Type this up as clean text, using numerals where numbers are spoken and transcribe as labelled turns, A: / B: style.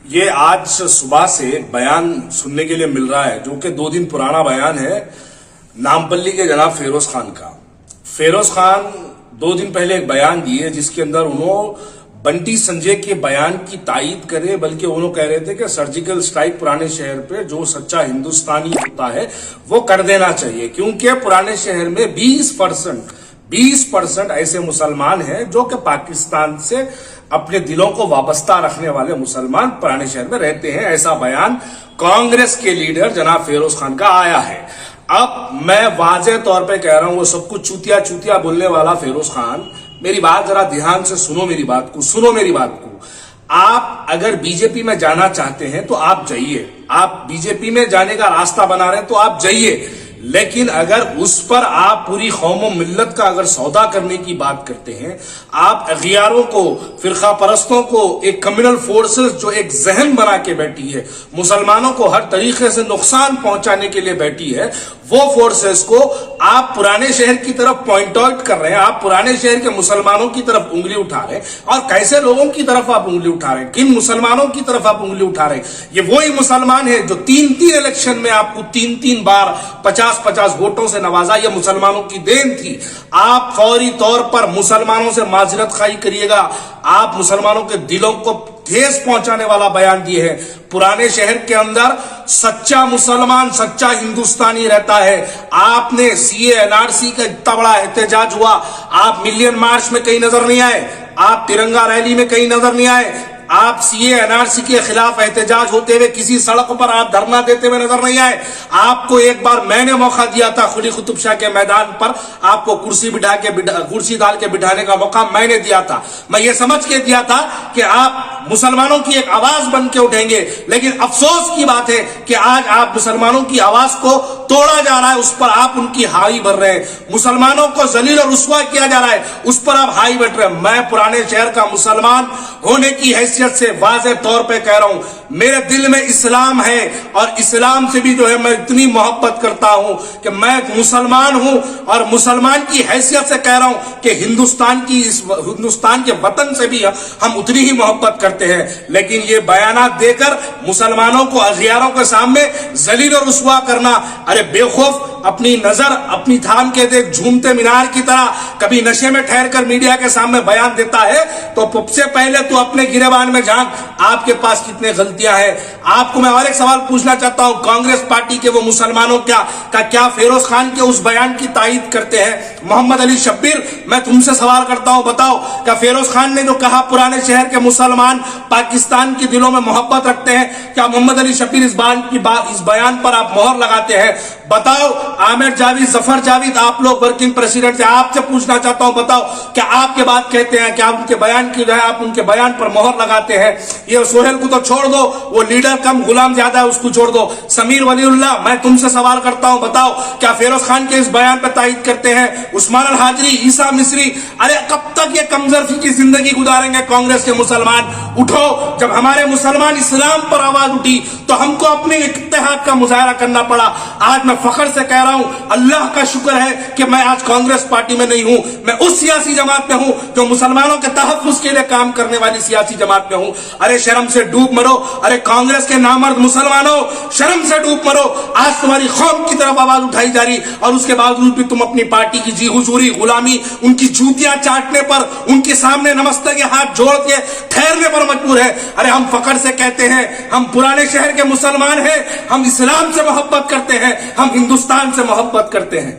A: یہ آج صبح سے ایک بیان سننے کے لیے مل رہا ہے جو کہ 2 دن پرانا بیان ہے نامپلی کے جناب فیروز خان کا۔ فیروز خان 2 دن پہلے ایک بیان دیے جس کے اندر انہوں بنٹی سنجے کے بیان کی تائید کرے، بلکہ انہوں کہہ رہے تھے کہ سرجیکل سٹرائک پرانے شہر پہ جو سچا ہندوستانی ہوتا ہے وہ کر دینا چاہیے، کیونکہ پرانے شہر میں 20% ایسے مسلمان ہیں جو کہ پاکستان سے اپنے دلوں کو وابستہ رکھنے والے مسلمان پرانے شہر میں رہتے ہیں۔ ایسا بیان کانگریس کے لیڈر جناب فیروز خان کا آیا ہے۔ اب میں واضح طور پہ کہہ رہا ہوں، وہ سب کچھ چوتیا بولنے والا فیروز خان، میری بات ذرا دھیان سے سنو میری بات کو۔ آپ اگر بی جے پی میں جانا چاہتے ہیں تو آپ جائیے، آپ بی جے پی میں جانے کا راستہ بنا رہے ہیں تو آپ جائیے، لیکن اگر اس پر آپ پوری قوم و ملت کا اگر سودا کرنے کی بات کرتے ہیں، آپ اغیاروں کو، فرقہ پرستوں کو، ایک کمیونل فورسز جو ایک ذہن بنا کے بیٹھی ہے، مسلمانوں کو ہر طریقے سے نقصان پہنچانے کے لیے بیٹھی ہے، وہ فورسز کو آپ پرانے شہر کی طرف پوائنٹ آؤٹ کر رہے ہیں، آپ پرانے شہر کے مسلمانوں کی طرف انگلی اٹھا رہے ہیں۔ اور کیسے لوگوں کی طرف آپ انگلی اٹھا رہے ہیں، کن مسلمانوں کی طرف آپ انگلی اٹھا رہے ہیں؟ یہ وہی مسلمان ہیں جو 3 الیکشن میں آپ کو 3 بار 50 ووٹوں سے نوازا، یہ مسلمانوں کی دین تھی۔ آپ فوری طور پر مسلمانوں سے معذرت خواہی کریے گا، آپ مسلمانوں کے دلوں کو ٹھیس پہنچانے والا بیان دیے ہے۔ پرانے شہر کے اندر سچا مسلمان، سچا ہندوستانی رہتا ہے۔ آپ نے سی اے NRC کا اتنا بڑا احتجاج ہوا، آپ ملین مارچ میں کہیں نظر نہیں آئے، آپ ترنگا ریلی میں کہیں نظر نہیں آئے، آپ سی اے NRC کے خلاف احتجاج ہوتے ہوئے کسی سڑک پر آپ دھرنا دیتے ہوئے نظر نہیں آئے۔ آپ کو ایک بار میں نے موقع دیا تھا قلی قطب شاہ کے میدان پر، آپ کو کرسی ڈال کے بٹھانے کا موقع میں نے دیا تھا۔ میں یہ سمجھ کے دیا تھا کہ آپ مسلمانوں کی ایک آواز بن کے اٹھیں گے، لیکن افسوس کی بات ہے کہ آج آپ مسلمانوں کی آواز کو توڑا جا رہا ہے، اس پر آپ ان کی ہائی بھر رہے ہیں، مسلمانوں کو ذلیل اور رسوا کیا جا رہا ہے، اس پر آپ ہائی بٹ رہے ہیں۔ میں پرانے شہر کا مسلمان ہونے کی حیثیت سے واضح طور پہ کہہ رہا ہوں، میرے دل میں اسلام ہے، اور اسلام سے بھی جو ہے میں اتنی محبت کرتا ہوں کہ میں مسلمان ہوں، اور مسلمان کی حیثیت سے کہہ رہا ہوں کہ ہندوستان کے وطن سے بھی ہم اتنی ہی محبت کرتے ہیں، لیکن یہ بیانات دے کر مسلمانوں کو اغیاروں کے سامنے ذلیل اور رسوا کرنا، ارے بے خوف اپنی نظر اپنی تھام کے دیکھ، جھومتے مینار کی طرح کبھی نشے میں ٹھہر کر میڈیا کے سامنے بیان دیتا ہے تو سب سے پہلے تو اپنے گریبان میں جھانک، آپ کے پاس کتنے غلطیاں ہیں۔ آپ کو میں اور ایک سوال پوچھنا چاہتا ہوں، کانگریس پارٹی کے وہ مسلمانوں کیا فیروز خان کے اس بیان کی تائید کرتے ہیں؟ محمد علی شبیر، میں تم سے سوال کرتا ہوں، بتاؤ کیا فیروز خان نے جو کہا پرانے شہر کے مسلمان پاکستان کے دلوں میں محبت رکھتے ہیں، کیا محمد علی شبیر اس بیان پر آپ مہر لگاتے ہیں؟ بتاؤ عامر جاوید، ظفر جاوید، آپ لوگ ورکنگ پریزیڈنٹ سے آپ سے پوچھنا چاہتا ہوں، بتاؤ کیا آپ کے بات کہتے ہیں، کیا ان کے بیان کی جو ہے آپ ان کے بیان پر مہر لگاتے ہیں؟ یہ سہیل کو تو چھوڑ دو، وہ لیڈر کم غلام زیادہ ہے، اس کو چھوڑ دو۔ سمیر ولی اللہ، میں تم سے سوال کرتا ہوں، بتاؤ کیا فیروز خان کے اس بیان پر تائید کرتے ہیں؟ عثمان الحاجری، عیسیٰ مصری، ارے کب تک یہ کمزرفی کی زندگی گزاریں گے کانگریس کے مسلمان؟ اٹھو، جب ہمارے مسلمان اسلام پر آواز اٹھی تو ہم کو اپنے اتحاد کا مظاہرہ کرنا پڑا۔ آج میں فخر سے کہہ رہا ہوں، اللہ کا شکر ہے کہ میں آج کانگریس پارٹی میں نہیں ہوں، میں اس سیاسی جماعت میں ہوں جو مسلمانوں کے تحفظ کے لیے کام کرنے والی سیاسی جماعت میں ہوں۔ ارے شرم سے ڈوب مرو، ارے کانگریس کے نامرد مسلمانوں، شرم سے ڈوب مرو۔ آج تمہاری قوم کی طرف آواز اٹھائی جا رہی اور اس کے باوجود بھی تم اپنی پارٹی کی جی حضوری، غلامی، ان کی جوتیاں چاٹنے پر، ان کے سامنے نمستے کے ہاتھ جوڑ کے ٹھہرنے پر مجبور ہے۔ ارے ہم فخر سے کہتے ہیں، ہم پرانے شہر کے مسلمان ہیں، ہم اسلام سے محبت کرتے ہیں، ہم ہندوستان سے محبت کرتے ہیں۔